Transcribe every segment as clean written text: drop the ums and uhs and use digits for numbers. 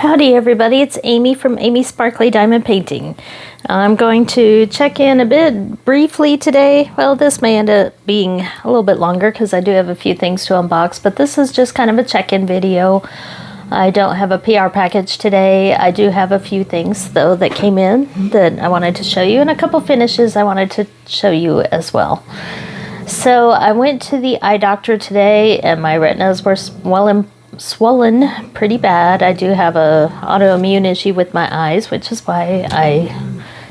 Howdy everybody, it's Amy from Amy Sparkly Diamond Painting. I'm going to check in a bit briefly today. Well, this may end up being a little bit longer because I do have a few things to unbox, but this is just kind of a check-in video. I don't have a PR package today. I do have a few things though that came in that I wanted to show you, and a couple finishes I wanted to show you as well. So I went to the eye doctor today and my retinas were swollen pretty bad. I do have a autoimmune issue with my eyes, which is why I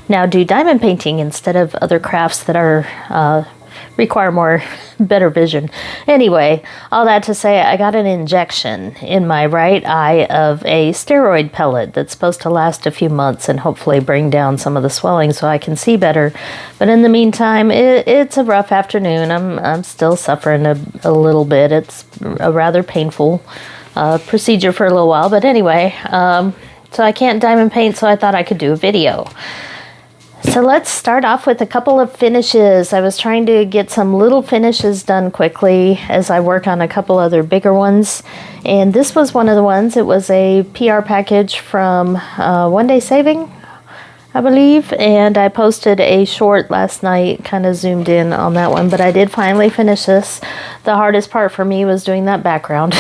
now do diamond painting instead of other crafts that are require better vision. Anyway, all that to say, I got an injection in my right eye of a steroid pellet that's supposed to last a few months and hopefully bring down some of the swelling so I can see better. But in the meantime, it's a rough afternoon. I'm still suffering a little bit. It's a rather painful procedure for a little while. But anyway, so I can't diamond paint, so I thought I could do a video. So let's start off with a couple of finishes. I was trying to get some little finishes done quickly as I work on a couple other bigger ones. And this was one of the ones. It was a PR package from One Day Saving, I believe. And I posted a short last night, kind of zoomed in on that one. But I did finally finish this. The hardest part for me was doing that background.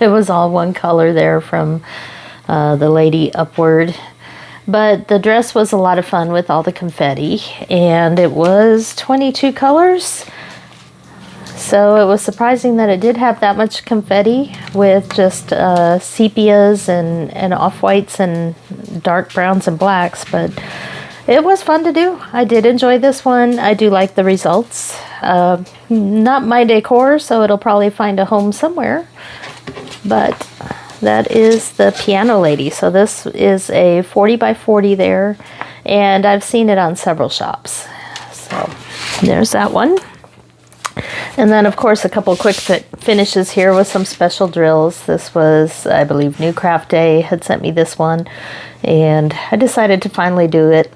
It was all one color there from the lady upward. But the dress was a lot of fun with all the confetti, and it was 22 colors. So it was surprising that it did have that much confetti with just sepias and off-whites and dark browns and blacks, but it was fun to do. I did enjoy this one. I do like the results. Not my decor, so it'll probably find a home somewhere, but that is the piano lady. So this is a 40 by 40 there, and I've seen it on several shops. So there's that one. And then of course a couple quick finishes here with some special drills. This was, I believe, New Craft Day had sent me this one, and I decided to finally do it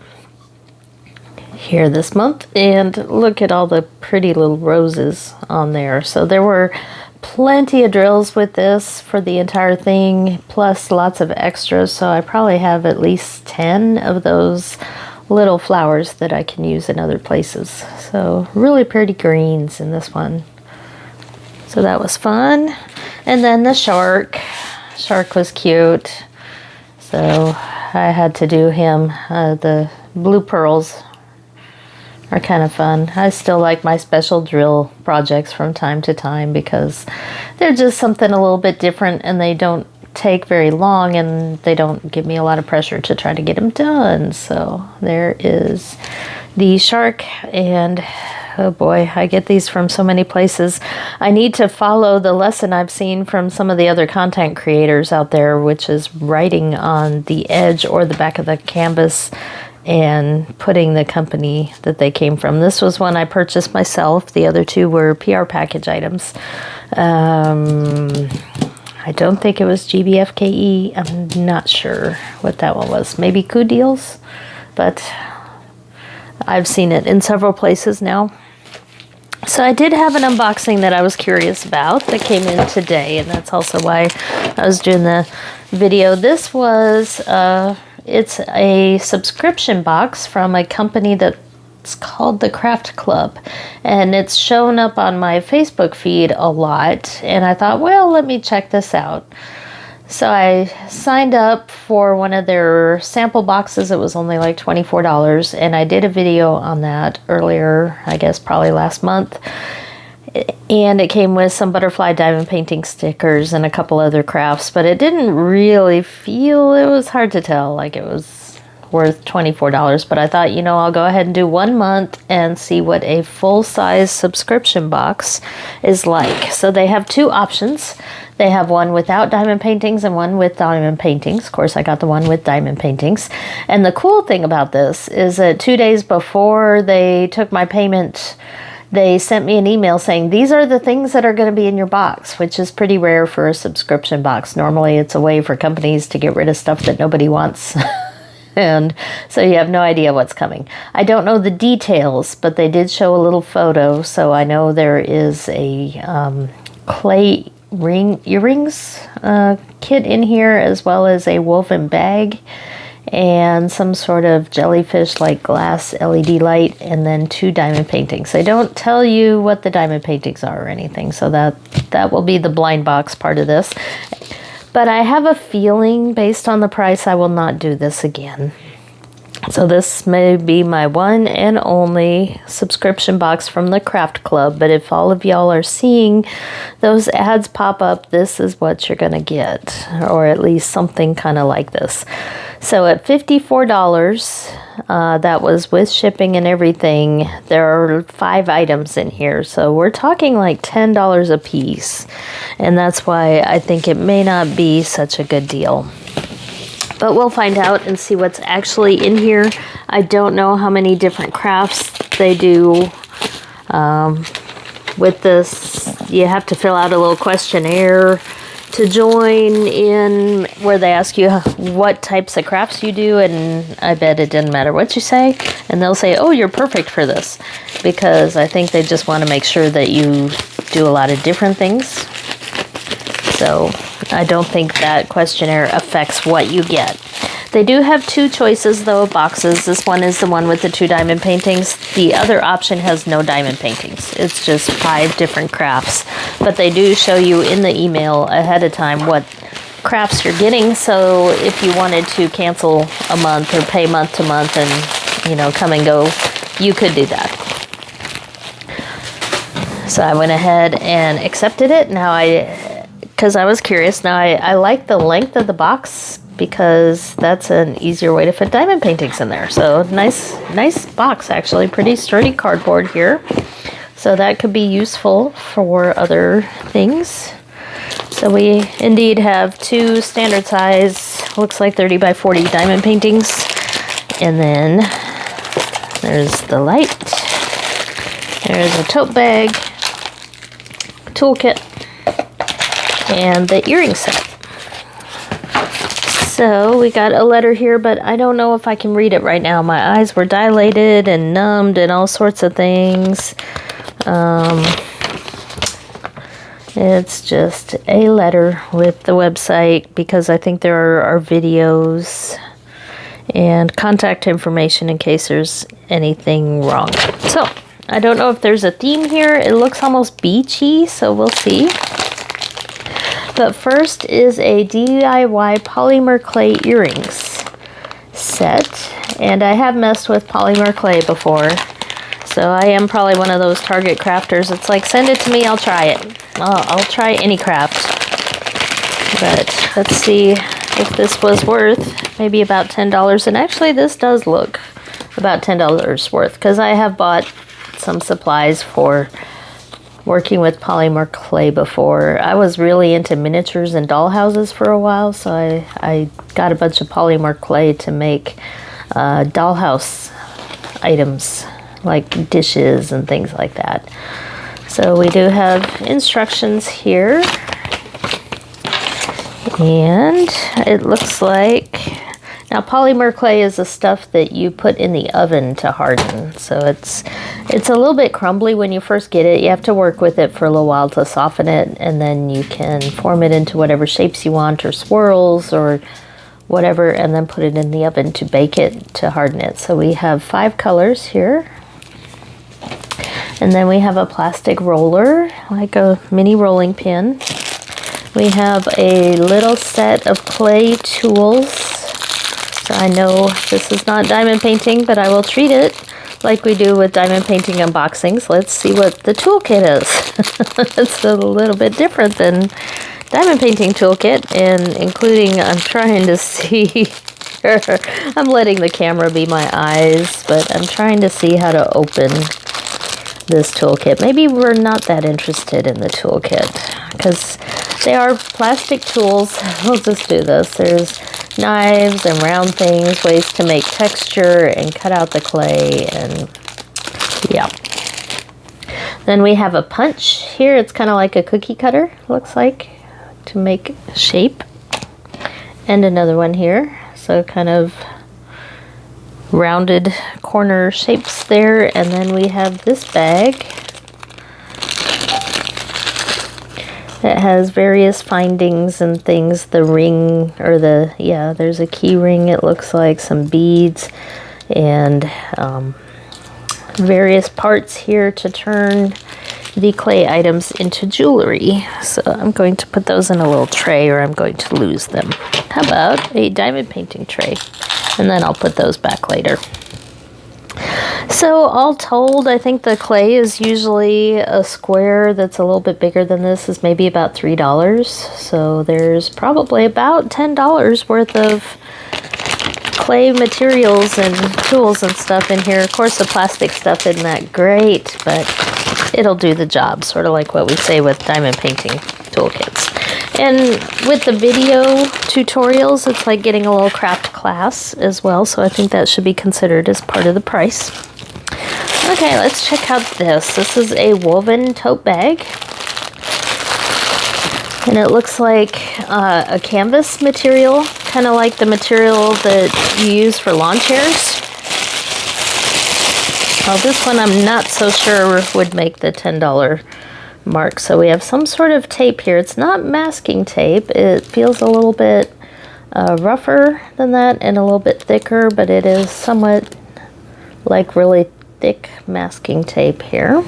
here this month. And look at all the pretty little roses on there. So there were plenty of drills with this for the entire thing, plus lots of extras. So I probably have at least 10 of those little flowers that I can use in other places. So really pretty greens in this one. So that was fun. And then the shark was cute. So I had to do him. The blue pearls are kind of fun. I still like my special drill projects from time to time because they're just something a little bit different, and they don't take very long, and they don't give me a lot of pressure to try to get them done. So there is the shark, and oh boy, I get these from so many places. I need to follow the lesson I've seen from some of the other content creators out there, which is writing on the edge or the back of the canvas and putting the company that they came from. This was one I purchased myself. The other two were PR package items. I don't think it was GBFKE. I'm not sure what that one was. Maybe Coup Deals, but I've seen it in several places now. So I did have an unboxing that I was curious about that came in today, and that's also why I was doing the video. This was it's a subscription box from a company that's called the Craft Club, and it's shown up on my Facebook feed a lot, and I thought, well, let me check this out. So I signed up for one of their sample boxes. It was only like $24, and I did a video on that earlier, I guess probably last month. And it came with some butterfly diamond painting stickers and a couple other crafts, but it didn't really feel, it was hard to tell like it was worth $24. But I thought, you know, I'll go ahead and do 1 month and see what a full-size subscription box is like. So they have two options. They have one without diamond paintings and one with diamond paintings. Of course, I got the one with diamond paintings. And the cool thing about this is that 2 days before they took my payment, they sent me an email saying, these are the things that are going to be in your box, which is pretty rare for a subscription box. Normally, it's a way for companies to get rid of stuff that nobody wants. And so you have no idea what's coming. I don't know the details, but they did show a little photo. So I know there is a clay earrings kit in here, as well as a woven bag and some sort of jellyfish like glass LED light, and then 2 diamond paintings. They don't tell you what the diamond paintings are or anything, so that will be the blind box part of this. But I have a feeling, based on the price, I will not do this again. So this may be my one and only subscription box from the Craft Club, but if all of y'all are seeing those ads pop up, this is what you're gonna get, or at least something kind of like this. So at $54, that was with shipping and everything, there are 5 items in here, so we're talking like $10 a piece, and that's why I think it may not be such a good deal. But we'll find out and see what's actually in here. I don't know how many different crafts they do. With this, you have to fill out a little questionnaire to join in, where they ask you what types of crafts you do, and I bet it didn't matter what you say, and they'll say, oh, you're perfect for this, because I think they just want to make sure that you do a lot of different things. So I don't think that questionnaire affects what you get. They do have 2 choices, though, of boxes. This one is the one with the 2 diamond paintings. The other option has no diamond paintings. It's just 5 different crafts. But they do show you in the email ahead of time what crafts you're getting. So if you wanted to cancel a month or pay month to month and, you know, come and go, you could do that. So I went ahead and accepted it. Now because I was curious. Now I like the length of the box, because that's an easier way to fit diamond paintings in there. So nice box, actually. Pretty sturdy cardboard here. So that could be useful for other things. So we indeed have 2 standard size, looks like 30 by 40 diamond paintings. And then there's the light. There's a tote bag, toolkit, and the earring set. So we got a letter here, but I don't know if I can read it right now. My eyes were dilated and numbed and all sorts of things. It's just a letter with the website, because I think there are videos and contact information in case there's anything wrong. So I don't know if there's a theme here. It looks almost beachy, so we'll see. But first is a DIY polymer clay earrings set. And I have messed with polymer clay before, so I am probably one of those Target crafters. It's like, send it to me, I'll try it. I'll try any craft. But let's see if this was worth maybe about $10. And actually this does look about $10 worth, because I have bought some supplies for working with polymer clay before. I was really into miniatures and dollhouses for a while, so I got a bunch of polymer clay to make dollhouse items like dishes and things like that. So we do have instructions here, and it looks like, now polymer clay is the stuff that you put in the oven to harden. So it's a little bit crumbly when you first get it. You have to work with it for a little while to soften it, and then you can form it into whatever shapes you want, or swirls or whatever, and then put it in the oven to bake it, to harden it. So we have 5 colors here. And then we have a plastic roller, like a mini rolling pin. We have a little set of clay tools. So I know this is not diamond painting, but I will treat it like we do with diamond painting unboxings. Let's see what the toolkit is. It's a little bit different than diamond painting toolkit, and including, I'm trying to see, I'm letting the camera be my eyes, but I'm trying to see how to open this toolkit. Maybe we're not that interested in the toolkit, because they are plastic tools. We'll just do this. There's knives and round things, ways to make texture and cut out the clay, and yeah. Then we have a punch here. It's kind of like a cookie cutter, looks like, to make shape. And another one here. So kind of rounded corner shapes there. And then we have this bag. It has various findings and things. The ring, or there's a key ring, it looks like, some beads, and various parts here to turn the clay items into jewelry. So I'm going to put those in a little tray, or I'm going to lose them. How about a diamond painting tray? And then I'll put those back later. So all told, I think the clay is usually a square that's a little bit bigger than this is maybe about $3. So there's probably about $10 worth of clay materials and tools and stuff in here. Of course, the plastic stuff isn't that great, but it'll do the job, sort of like what we say with diamond painting toolkits. And with the video tutorials, it's like getting a little craft class as well, so I think that should be considered as part of the price. Okay, let's check out this. This is a woven tote bag, and it looks like a canvas material, kind of like the material that you use for lawn chairs. Well, this one I'm not so sure would make the $10 mark. So we have some sort of tape here. It's not masking tape. It feels a little bit rougher than that and a little bit thicker, but it is somewhat like really thick masking tape here.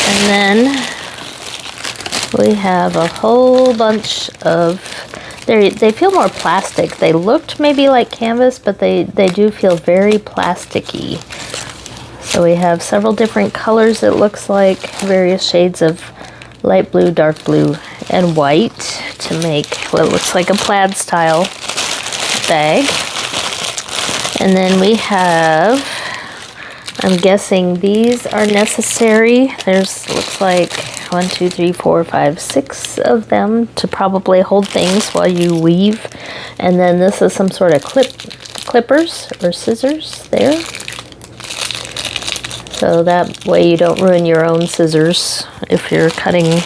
And then we have a whole bunch of, they feel more plastic. They looked maybe like canvas, but they do feel very plasticky. So we have several different colors, it looks like, various shades of light blue, dark blue, and white to make what looks like a plaid style bag. And then we have, I'm guessing these are necessary. There's, looks like 1, 2, 3, 4, 5, 6 of them to probably hold things while you weave. And then this is some sort of clippers or scissors there. So that way you don't ruin your own scissors if you're cutting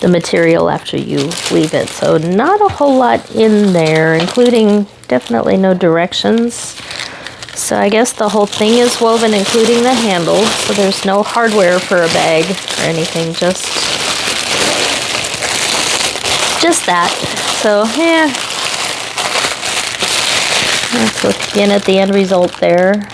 the material after you weave it. So not a whole lot in there, including definitely no directions. So I guess the whole thing is woven, including the handle. So there's no hardware for a bag or anything, just that. So yeah, let's look again at the end result there.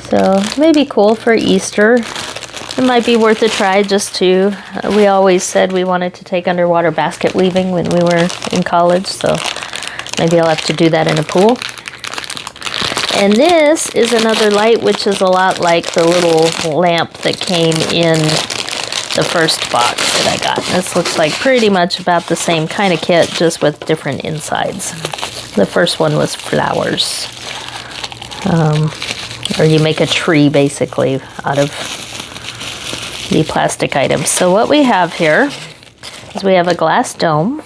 So maybe cool for Easter. It might be worth a try just to, we always said we wanted to take underwater basket weaving when we were in college, so maybe I'll have to do that in a pool. And this is another light, which is a lot like the little lamp that came in the first box that I got. This looks like pretty much about the same kind of kit, just with different insides. The first one was flowers. Or you make a tree, basically, out of the plastic items. So what we have here is we have a glass dome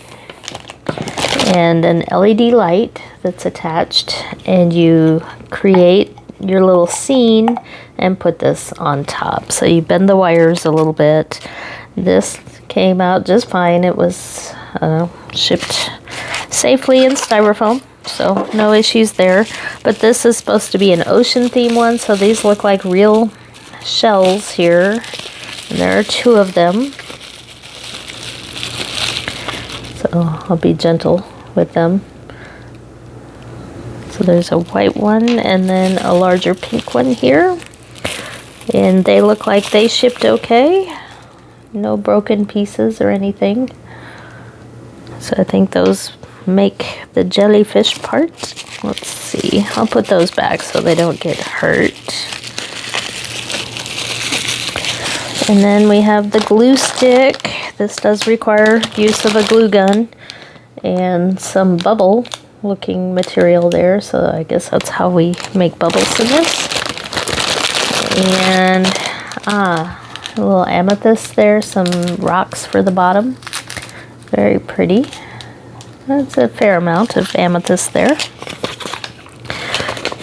and an LED light that's attached, and you create your little scene and put this on top. So you bend the wires a little bit. This came out just fine. It was shipped safely in styrofoam, so no issues there. But this is supposed to be an ocean theme one, so these look like real shells here, and there are 2 of them. So I'll be gentle with them. So there's a white one and then a larger pink one here, and they look like they shipped okay. No broken pieces or anything. So I think those make the jellyfish part. Let's see, I'll put those back so they don't get hurt. And then we have the glue stick. This does require use of a glue gun and some bubble looking material there, so I guess that's how we make bubbles in this. And a little amethyst there, some rocks for the bottom. Very pretty. That's a fair amount of amethyst there.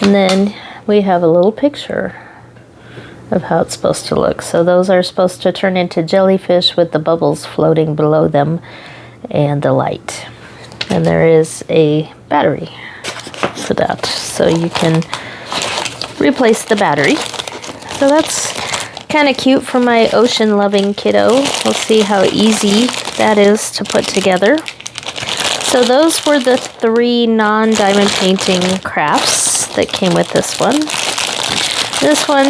And then we have a little picture of how it's supposed to look. So those are supposed to turn into jellyfish with the bubbles floating below them and the light. And there is a battery for that, so you can replace the battery. So that's Kind of cute for my ocean-loving kiddo. We'll see how easy that is to put together. So those were the 3 non-diamond painting crafts that came with this one. This one,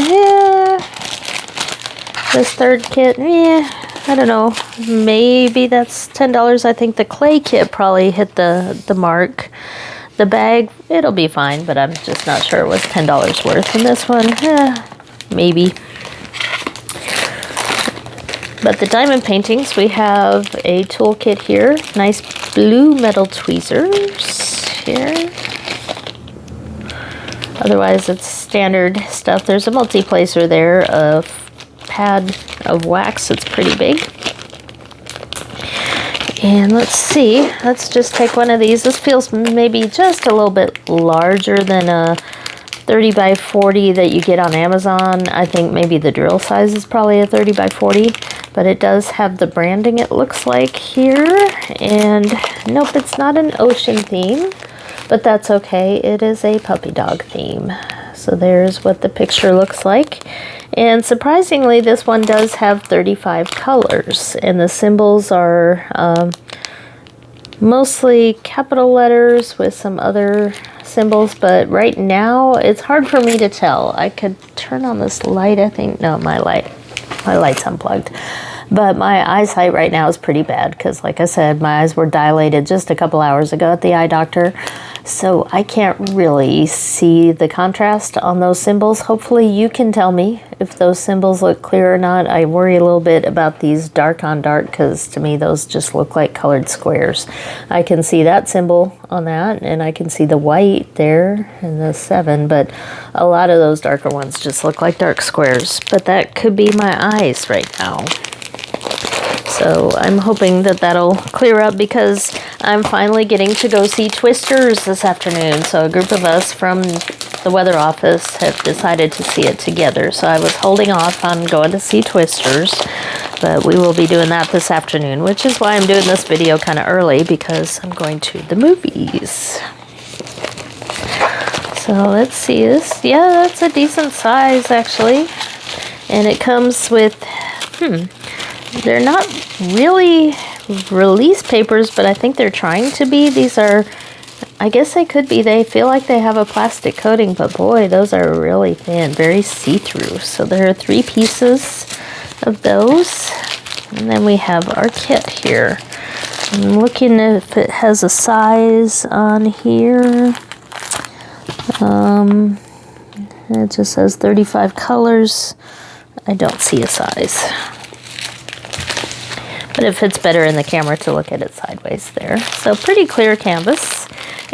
this third kit, I don't know. Maybe that's $10. I think the clay kit probably hit the mark. The bag, it'll be fine, but I'm just not sure it was $10 worth. And this one, maybe. But the diamond paintings, we have a toolkit here. Nice blue metal tweezers here. Otherwise, it's standard stuff. There's a multi-placer there, a pad of wax. It's pretty big. And let's see. Let's just take one of these. This feels maybe just a little bit larger than a 30 by 40 that you get on Amazon. I think maybe the drill size is probably a 30 by 40, but it does have the branding, it looks like, here. And nope, it's not an ocean theme, but that's okay. It is a puppy dog theme. So there's what the picture looks like. And surprisingly, this one does have 35 colors, and the symbols are mostly capital letters with some other symbols, but right now it's hard for me to tell. I could turn on this light, I think. No, my light's unplugged. But my eyesight right now is pretty bad because, like I said, my eyes were dilated just a couple hours ago at the eye doctor. So I can't really see the contrast on those symbols. Hopefully you can tell me if those symbols look clear or not. I worry a little bit about these dark on dark because to me those just look like colored squares. I can see that symbol on that, and I can see the white there in the 7, but a lot of those darker ones just look like dark squares. But that could be my eyes right now. So I'm hoping that that'll clear up because I'm finally getting to go see Twisters this afternoon. So a group of us from the weather office have decided to see it together. So I was holding off on going to see Twisters, but we will be doing that this afternoon, which is why I'm doing this video kind of early because I'm going to the movies. So let's see this. Yeah, that's a decent size actually. And it comes with, they're not really release papers, but I think they're trying to be. These are, I guess they could be. They feel like they have a plastic coating, but boy, those are really thin, very see-through. So there are 3 pieces of those. And then we have our kit here. I'm looking if it has a size on here. It just says 35 colors. I don't see a size. But it fits better in the camera to look at it sideways there. So pretty clear canvas,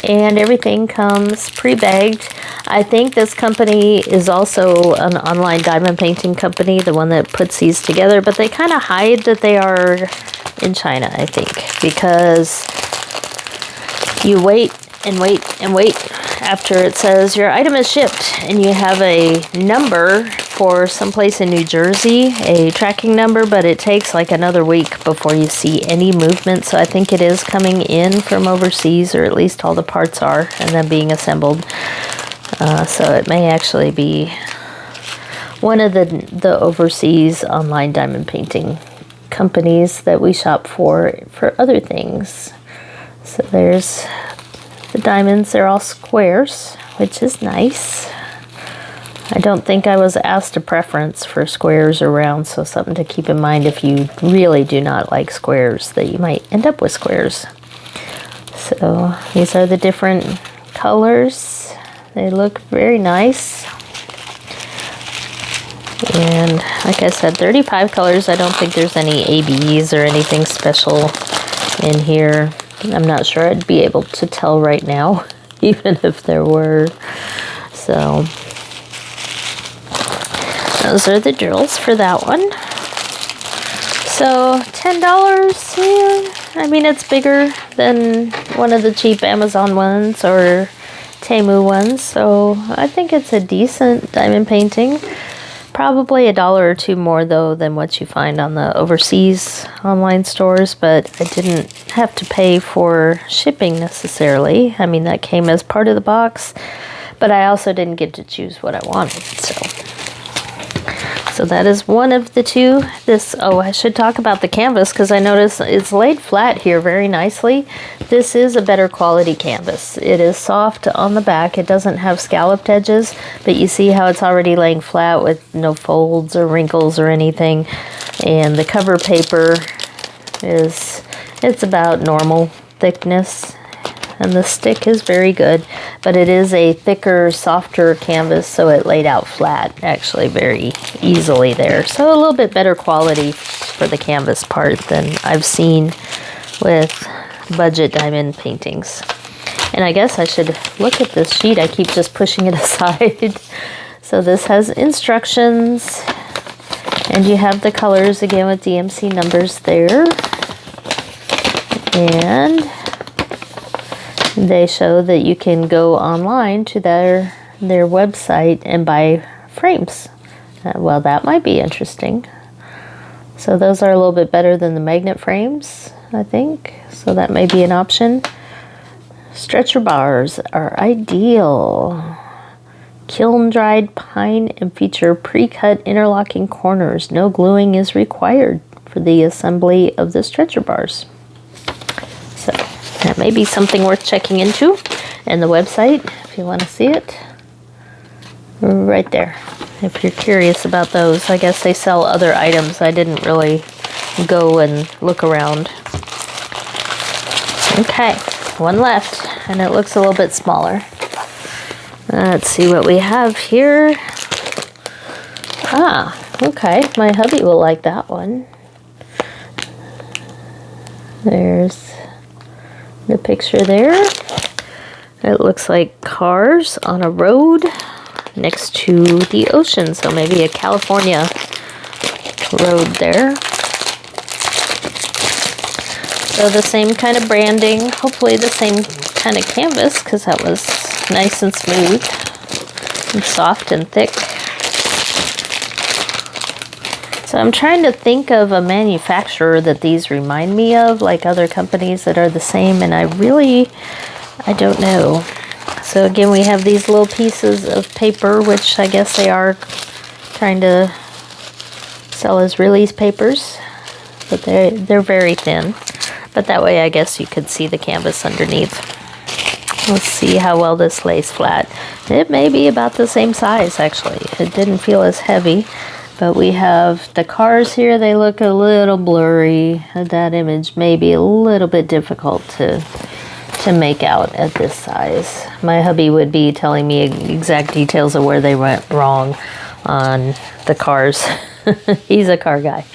and everything comes pre-bagged. I think this company is also an online diamond painting company, the one that puts these together, but they kind of hide that they are in China, I think, because you wait and wait and wait after it says your item is shipped, and you have a number for someplace in New Jersey, a tracking number, but it takes like another week before you see any movement. So I think it is coming in from overseas, or at least all the parts are, and then being assembled. So it may actually be one of the overseas online diamond painting companies that we shop for other things. So there's the diamonds. They're all squares, which is nice. I don't think I was asked a preference for squares or rounds, so something to keep in mind if you really do not like squares, that you might end up with squares. So these are the different colors. They look very nice. And like I said, 35 colors. I don't think there's any ABs or anything special in here. I'm not sure I'd be able to tell right now, even if there were. So those are the drills for that one. So $10, yeah. I mean, it's bigger than one of the cheap Amazon ones or Temu ones, so I think it's a decent diamond painting. Probably $1 or $2 more though than what you find on the overseas online stores, but I didn't have to pay for shipping necessarily. I mean, that came as part of the box, but I also didn't get to choose what I wanted. So that is one of the two. I should talk about the canvas because I noticed it's laid flat here very nicely. This is a better quality canvas. It is soft on the back. It doesn't have scalloped edges, but you see how it's already laying flat with no folds or wrinkles or anything. And the cover paper it's about normal thickness. And the stick is very good, but it is a thicker, softer canvas, so it laid out flat actually very easily there. So a little bit better quality for the canvas part than I've seen with budget diamond paintings. And I guess I should look at this sheet. I keep just pushing it aside. So this has instructions, and you have the colors again with DMC numbers there. And they show that you can go online to their website and buy frames. Well, that might be interesting. So those are a little bit better than the magnet frames, I think. So that may be an option. Stretcher bars are ideal. Kiln-dried pine and feature pre-cut interlocking corners. No gluing is required for the assembly of the stretcher bars. So that may be something worth checking into. And the website, if you want to see it, right there. If you're curious about those, I guess they sell other items. I didn't really go and look around. Okay, one left, and it looks a little bit smaller. Let's see what we have here. Ah, okay, my hubby will like that one. There's the picture there. It looks like cars on a road next to the ocean, so maybe a California road there. So the same kind of branding, hopefully the same kind of canvas, because that was nice and smooth and soft and thick. So I'm trying to think of a manufacturer that these remind me of, like other companies that are the same, and I don't know. So again, we have these little pieces of paper, which I guess they are trying to sell as release papers, but they're very thin. But that way I guess you could see the canvas underneath. Let's see how well this lays flat. It may be about the same size actually. It didn't feel as heavy. But we have the cars here. They look a little blurry. That image may be a little bit difficult to make out at this size. My hubby would be telling me exact details of where they went wrong on the cars. He's a car guy.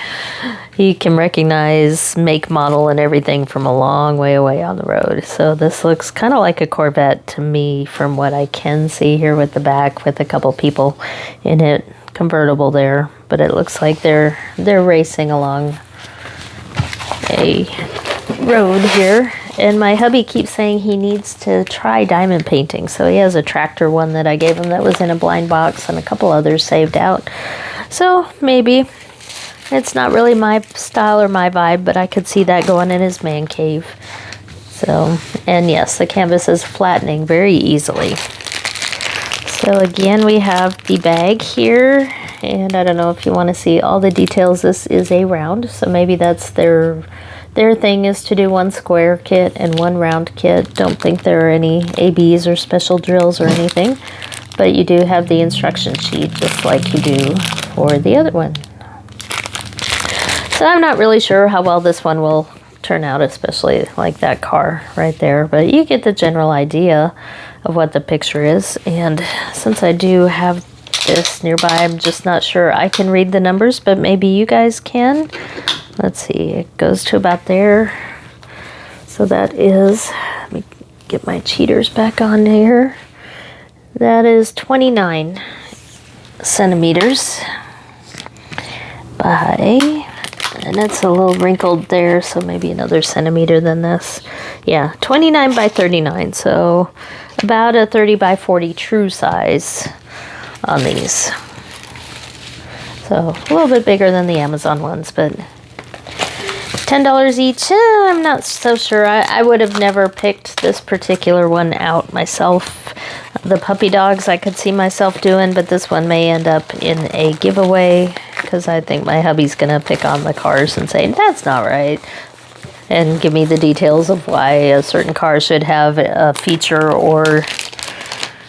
He can recognize make, model, and everything from a long way away on the road. So this looks kind of like a Corvette to me from what I can see here with the back with a couple people in it. Convertible there, but it looks like they're racing along a road here. And my hubby keeps saying he needs to try diamond painting, so he has a tractor one that I gave him that was in a blind box and a couple others saved out. So maybe it's not really my style or my vibe, but I could see that going in his man cave. So, and yes, the canvas is flattening very easily. So again, we have the bag here, and I don't know if you want to see all the details. This is a round, so maybe that's their thing is to do one square kit and one round kit. Don't think there are any ABs or special drills or anything, but you do have the instruction sheet just like you do for the other one. So I'm not really sure how well this one will turn out, especially like that car right there, but you get the general idea of what the picture is. And since I do have this nearby, I'm just not sure I can read the numbers, but maybe you guys can. Let's see, it goes to about there. So that is, let me get my cheaters back on here. That is 29 centimeters by, and it's a little wrinkled there, so maybe another centimeter than this. Yeah, 29 by 39, so about a 30 by 40 true size on these. So a little bit bigger than the Amazon ones, but $10 each. I'm not so sure. I would have never picked this particular one out myself. The puppy dogs I could see myself doing, but this one may end up in a giveaway because I think my hubby's going to pick on the cars and say, that's not right. And give me the details of why a certain car should have a feature or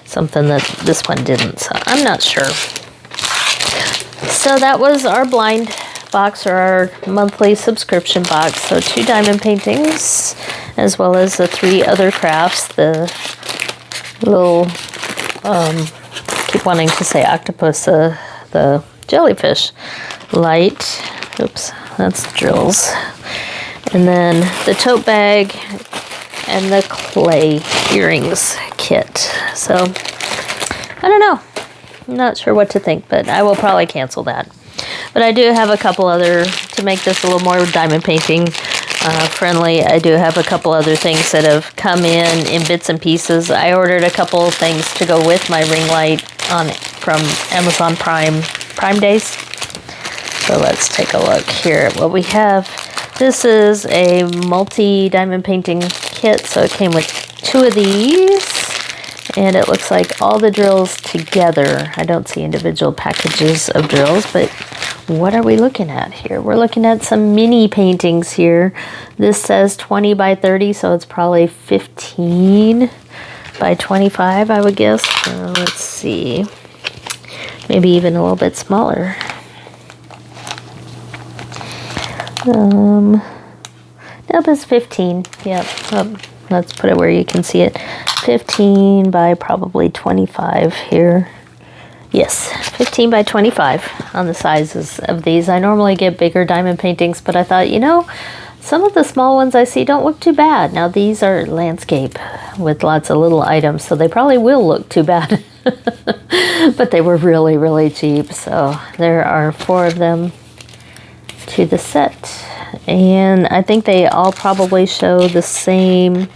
something that this one didn't. So I'm not sure. So that was our blind box, or our monthly subscription box. So 2 diamond paintings, as well as the 3 other crafts. The little, keep wanting to say octopus, the jellyfish light. Oops, that's drills. And then the tote bag and the clay earrings kit. So I don't know. I'm not sure what to think, but I will probably cancel that. But I do have a couple other, to make this a little more diamond painting friendly, I do have a couple other things that have come in bits and pieces. I ordered a couple of things to go with my ring light from Amazon Prime Days. So let's take a look here at what we have. This is a multi-diamond painting kit, so it came with 2 of these. And it looks like all the drills together. I don't see individual packages of drills, but what are we looking at here? We're looking at some mini paintings here. This says 20 by 30, so it's probably 15 by 25, I would guess. Let's see. Maybe even a little bit smaller. Nope, it's 15. Yep. Oh, let's put it where you can see it. 15 by probably 25 here. Yes, 15 by 25 on the sizes of these. I normally get bigger diamond paintings, but I thought, you know, some of the small ones I see don't look too bad. Now these are landscape with lots of little items, so they probably will look too bad. But they were really, really cheap. So there are 4 of them to the set. And I think they all probably show the same.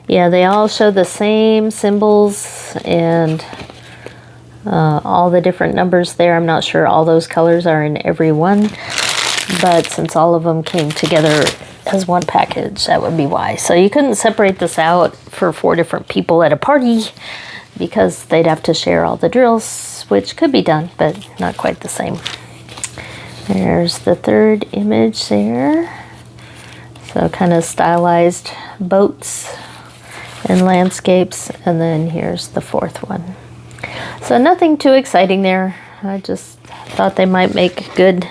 Yeah, they all show the same symbols and all the different numbers there. I'm not sure all those colors are in every one, but since all of them came together as one package, that would be why. So you couldn't separate this out for 4 different people at a party because they'd have to share all the drills, which could be done, but not quite the same. There's the 3rd image there. So kind of stylized boats and landscapes, and then here's the 4th one. So nothing too exciting there. I just thought they might make good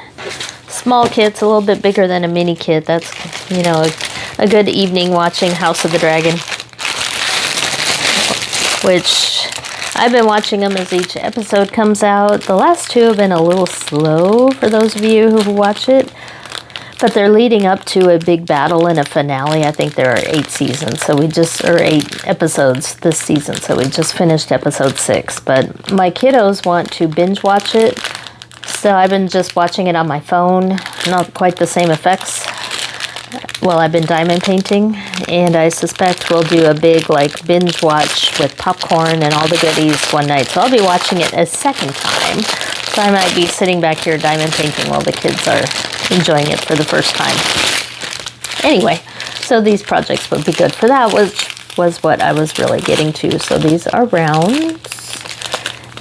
small kits, a little bit bigger than a mini kit. That's, you know, a good evening watching House of the Dragon, which I've been watching them as each episode comes out. The last 2 have been a little slow for those of you who watch it, but they're leading up to a big battle and a finale. I think there are 8 seasons, so or 8 episodes this season, so we just finished episode 6. But my kiddos want to binge watch it, so I've been just watching it on my phone. Not quite the same effects. Well, I've been diamond painting, and I suspect we'll do a big binge watch with popcorn and all the goodies one night. So I'll be watching it a second time. So I might be sitting back here diamond painting while the kids are enjoying it for the first time. Anyway, so these projects would be good for that, which was what I was really getting to. So these are rounds,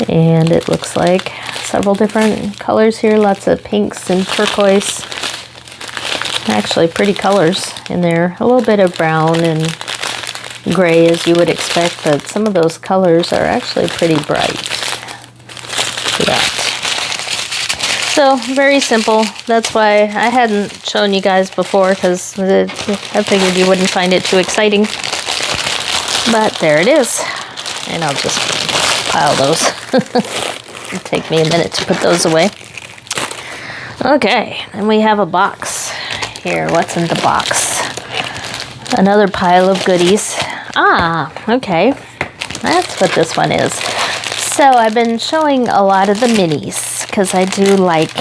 and it looks like several different colors here, lots of pinks and turquoise. Actually pretty colors in there. A little bit of brown and gray as you would expect, but some of those colors are actually pretty bright. See that? So very simple. That's why I hadn't shown you guys before, because I figured you wouldn't find it too exciting. But there it is. And I'll just pile those. It'll take me a minute to put those away. Okay, and we have a box. Here, what's in the box? Another pile of goodies. Ah, okay. That's what this one is. So I've been showing a lot of the minis because I do like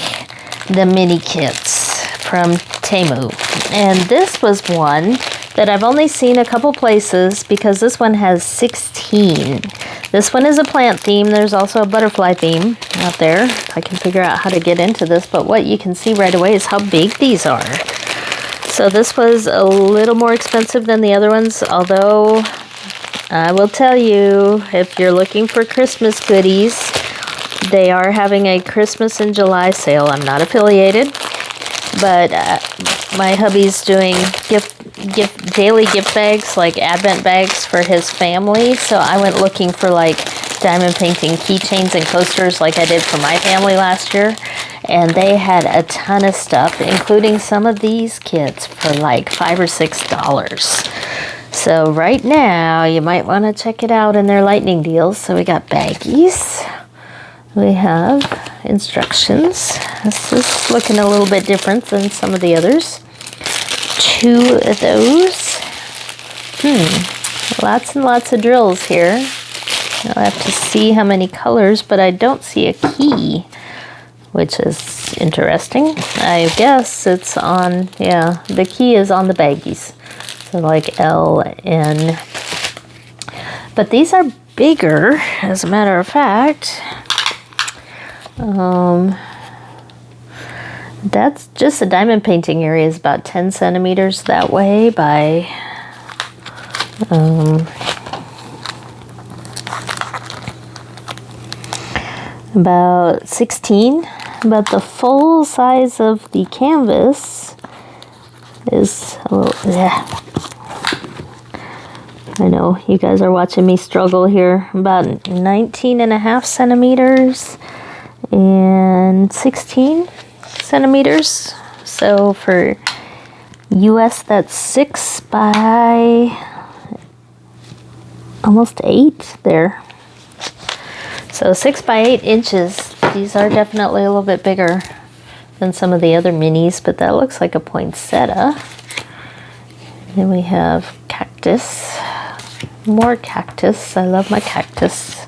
the mini kits from Temu. And this was one that I've only seen a couple places because this one has 16. This one is a plant theme. There's also a butterfly theme out there. If I can figure out how to get into this. But what you can see right away is how big these are. So this was a little more expensive than the other ones, although I will tell you, if you're looking for Christmas goodies, They are having a Christmas in July sale. I'm not affiliated, but my hubby's doing daily gift bags, like advent bags for his family. So I went looking for like diamond painting keychains and coasters like I did for my family last year. And they had a ton of stuff, including some of these kits for like $5 or $6. So right now, you might want to check it out in their lightning deals. So we got baggies. We have instructions. This is looking a little bit different than some of the others. 2 of those. Lots and lots of drills here. I'll have to see how many colors, but I don't see a key, which is interesting. I guess it's on, yeah, the key is on the baggies. So like L, N. But these are bigger, as a matter of fact. That's just the diamond painting area is about 10 centimeters that way by about 16. But the full size of the canvas is a little, yeah. I know you guys are watching me struggle here. About 19 and a half centimeters and 16 centimeters. So for US, that's 6 by almost 8 there. So 6 by 8 inches. These are definitely a little bit bigger than some of the other minis, but that looks like a poinsettia. Then we have cactus. More cactus. I love my cactus.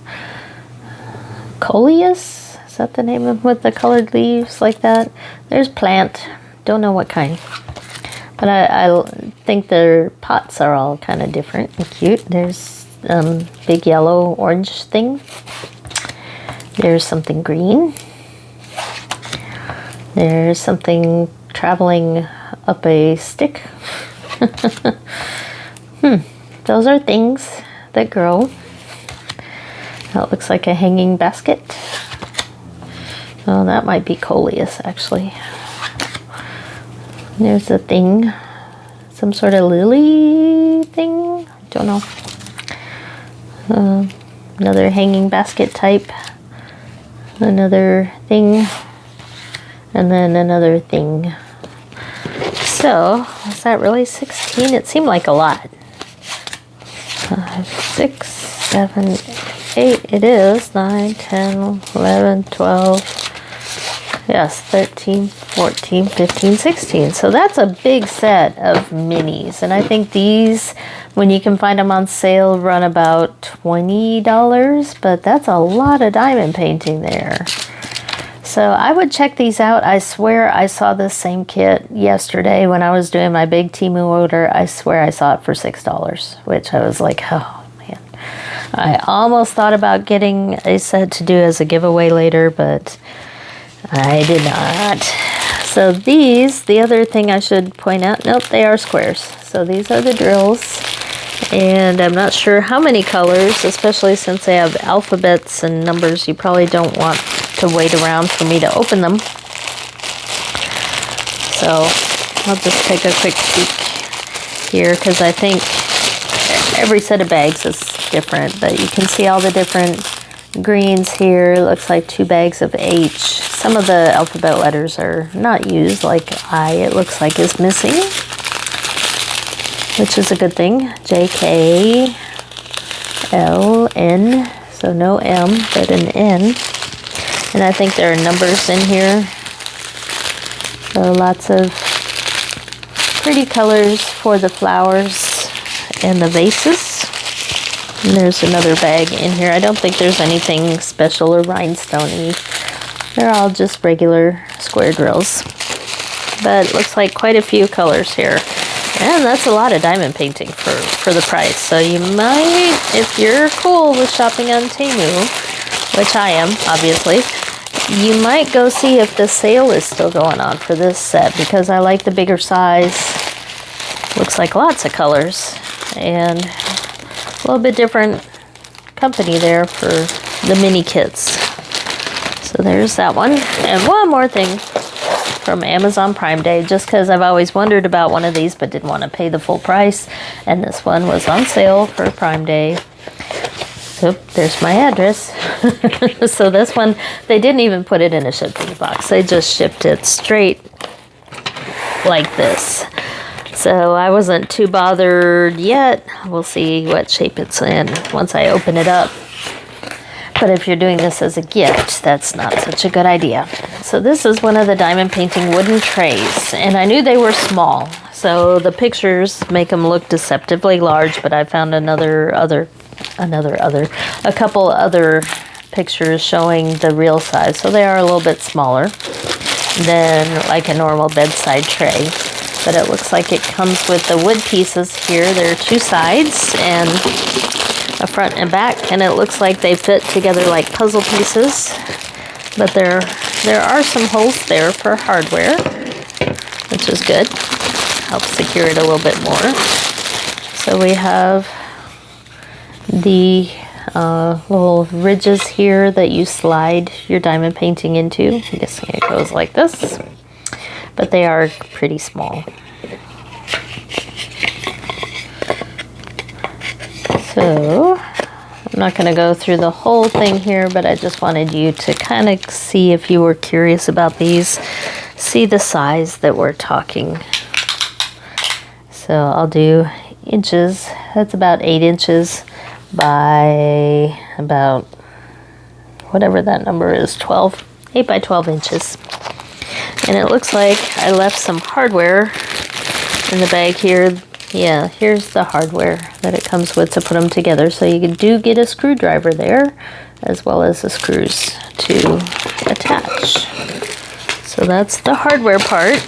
Coleus? Is that the name of with the colored leaves like that? There's plant. Don't know what kind. But I think their pots are all kind of different and cute. There's big yellow orange thing. There's something green. There's something traveling up a stick. Those are things that grow. That looks like a hanging basket. Oh, that might be coleus, actually. There's a thing. Some sort of lily thing. Don't know. Another hanging basket type. Another thing. And then another thing. So, is that really 16? It seemed like a lot. 5, 6, 7, 8. It is 9, 10, 11, 12. Yes, 13, 14, 15, 16. So that's a big set of minis. And I think these, when you can find them on sale, run about $20. But that's a lot of diamond painting there. So I would check these out. I swear I saw this same kit yesterday when I was doing my big Temu order. I swear I saw it for $6, which I was like, oh man. I almost thought about getting a set to do as a giveaway later, but I did not. So these, the other thing I should point out, nope, they are squares. So these are the drills. And I'm not sure how many colors, especially since they have alphabets and numbers. You probably don't want to wait around for me to open them. So I'll just take a quick peek here because I think every set of bags is different. But you can see all the different greens here. It looks like 2 bags of H. Some of the alphabet letters are not used, like I, it looks like is missing, which is a good thing. J, K, L, N, so no M, but an N. And I think there are numbers in here. So lots of pretty colors for the flowers and the vases. And there's another bag in here. I don't think there's anything special or rhinestone-y. They're all just regular square drills. But it looks like quite a few colors here. And that's a lot of diamond painting for the price. So you might, if you're cool with shopping on Temu, which I am, obviously, you might go see if the sale is still going on for this set, because I like the bigger size. Looks like lots of colors. And a little bit different company there for the mini kits. So there's that one. And one more thing from Amazon Prime Day, just because I've always wondered about one of these but didn't want to pay the full price. And this one was on sale for Prime Day. Oop, there's my address. So this one, they didn't even put it in a shipping box. They just shipped it straight like this. So I wasn't too bothered yet. We'll see what shape it's in once I open it up. But if you're doing this as a gift, that's not such a good idea. So this is one of the diamond painting wooden trays, and I knew they were small. So the pictures make them look deceptively large, but I found a couple other pictures showing the real size. So they are a little bit smaller than like a normal bedside tray. But it looks like it comes with the wood pieces here. There are two sides and a front and back, and it looks like they fit together like puzzle pieces. But there are some holes there for hardware, which is good. Helps secure it a little bit more. So we have the little ridges here that you slide your diamond painting into. I'm guessing it goes like this, but they are pretty small. So I'm not going to go through the whole thing here, but I just wanted you to kind of see, if you were curious about these, see the size that we're talking. So I'll do inches. That's about 8 inches by about whatever that number is, 8 by 12 inches. And it looks like I left some hardware in the bag here. Yeah, here's the hardware that it comes with to put them together. So you do get a screwdriver there, as well as the screws to attach. So that's the hardware part.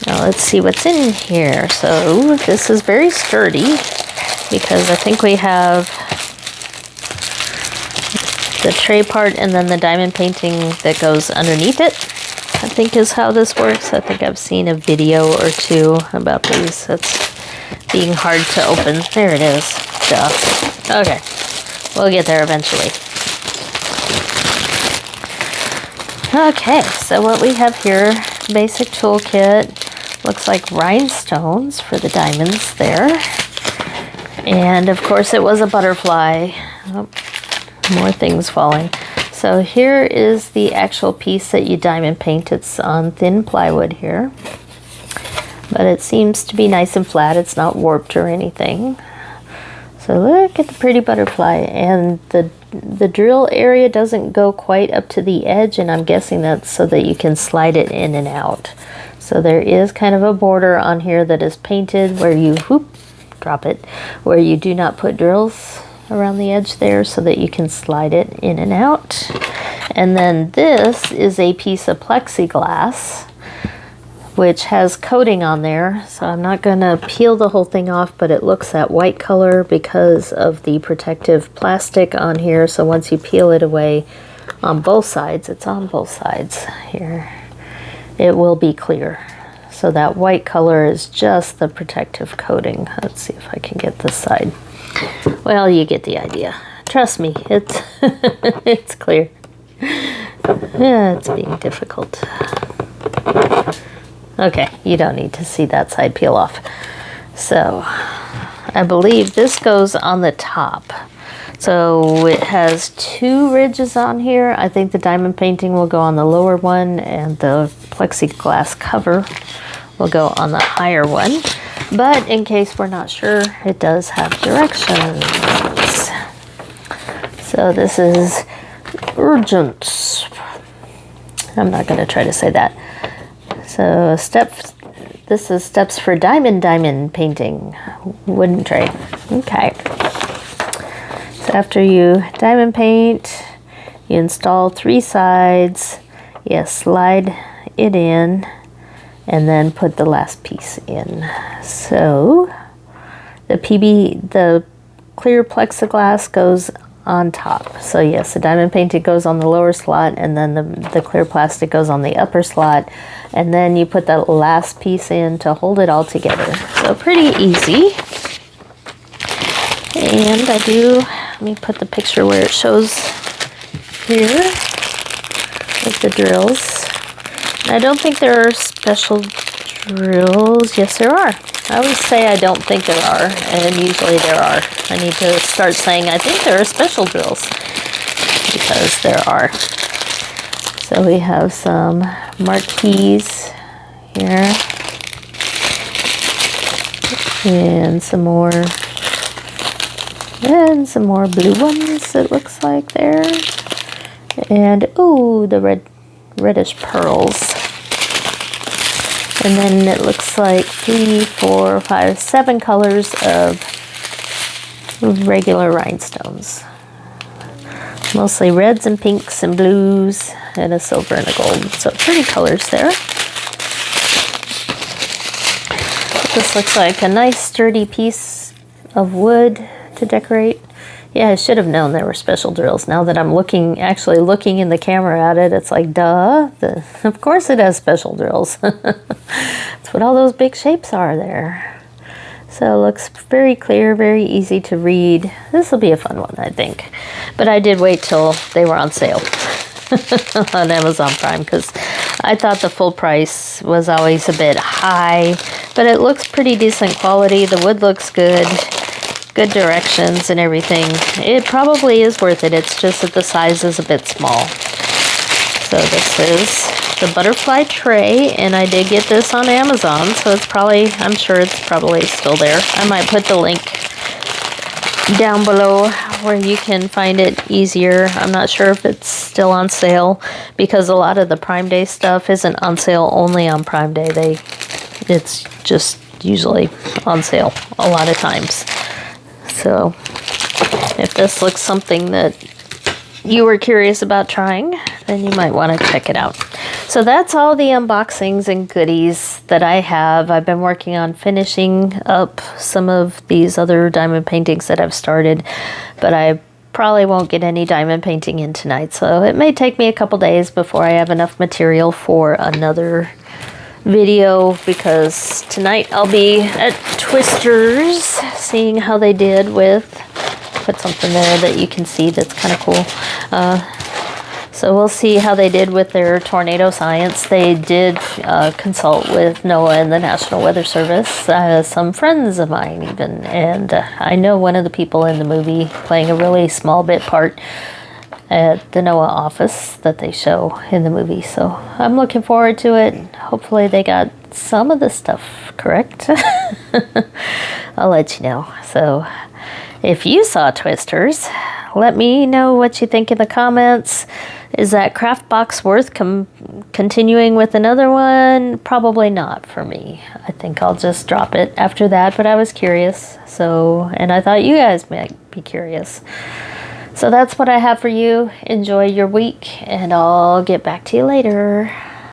Now let's see what's in here. So this is very sturdy, because I think we have the tray part and then the diamond painting that goes underneath it, I think is how this works. I think I've seen a video or two about these. That's being hard to open. There it is. Duh. Okay. We'll get there eventually. Okay, so what we have here, basic toolkit. Looks like rhinestones for the diamonds there. And of course it was a butterfly. Oh, more things falling. So here is the actual piece that you diamond paint. It's on thin plywood here, but it seems to be nice and flat. It's not warped or anything. So look at the pretty butterfly, and the drill area doesn't go quite up to the edge, and I'm guessing that's so that you can slide it in and out. So there is kind of a border on here that is painted where you drop it, where you do not put drills around the edge there, so that you can slide it in and out. And then this is a piece of plexiglass which has coating on there, so I'm not going to peel the whole thing off, but it looks that white color because of the protective plastic on here. So once you peel it away on both sides, it's on both sides here, it will be clear. So that white color is just the protective coating. Let's see if I can get this side. Well, you get the idea. Trust me, it's it's clear. Yeah, it's being difficult. Okay, you don't need to see that side peel off. So I believe this goes on the top. So it has 2 ridges on here. I think the diamond painting will go on the lower one, and the plexiglass cover will go on the higher one. But in case we're not sure, it does have directions. So this is urgent. I'm not going to try to say that. So this is steps for diamond painting, wooden tray. Okay. So after you diamond paint, you install 3 sides, you slide it in, and then put the last piece in. So the clear plexiglass goes on top. So yes, the diamond painting goes on the lower slot, and then the clear plastic goes on the upper slot, and then you put that last piece in to hold it all together. So pretty easy. And let me put the picture where it shows here with the drills. I don't think there are special drills. Yes, there are. I always say I don't think there are, and usually there are. I need to start saying I think there are special drills, because there are. So we have some marquees here, and some more blue ones, it looks like there. And ooh, the reddish pearls. And then it looks like 3, 4, 5, 7 colors of regular rhinestones. Mostly reds and pinks and blues and a silver and a gold. So pretty colors there. This looks like a nice sturdy piece of wood to decorate. Yeah, I should have known there were special drills. Now that I'm actually looking in the camera at it, it's like, duh. Of course it has special drills. That's what all those big shapes are there. So it looks very clear, very easy to read. This will be a fun one, I think. But I did wait till they were on sale on Amazon Prime, because I thought the full price was always a bit high. But it looks pretty decent quality. The wood looks good. Good directions and everything. It probably is worth it. It's just that the size is a bit small. So this is the butterfly tray, and I did get this on Amazon, so it's probably, I'm sure it's probably still there. I might put the link down below where you can find it easier. I'm not sure if it's still on sale, because a lot of the Prime Day stuff isn't on sale only on Prime Day. It's just usually on sale a lot of times. So if this looks something that you were curious about trying, then you might want to check it out. So that's all the unboxings and goodies that I have. I've been working on finishing up some of these other diamond paintings that I've started, but I probably won't get any diamond painting in tonight. So it may take me a couple days before I have enough material for another video, because tonight I'll be at Twister's seeing how they did with, put something there that you can see that's kind of cool. So we'll see how they did with their tornado science. They did consult with NOAA and the National Weather Service, some friends of mine even, and I know one of the people in the movie playing a really small bit part at the NOAA office that they show in the movie. So I'm looking forward to it. Hopefully they got some of the stuff correct. I'll let you know. So if you saw Twisters, let me know what you think in the comments. Is that craft box worth continuing with another one? Probably not for me. I think I'll just drop it after that, but I was curious. So, and I thought you guys might be curious. So that's what I have for you. Enjoy your week, and I'll get back to you later.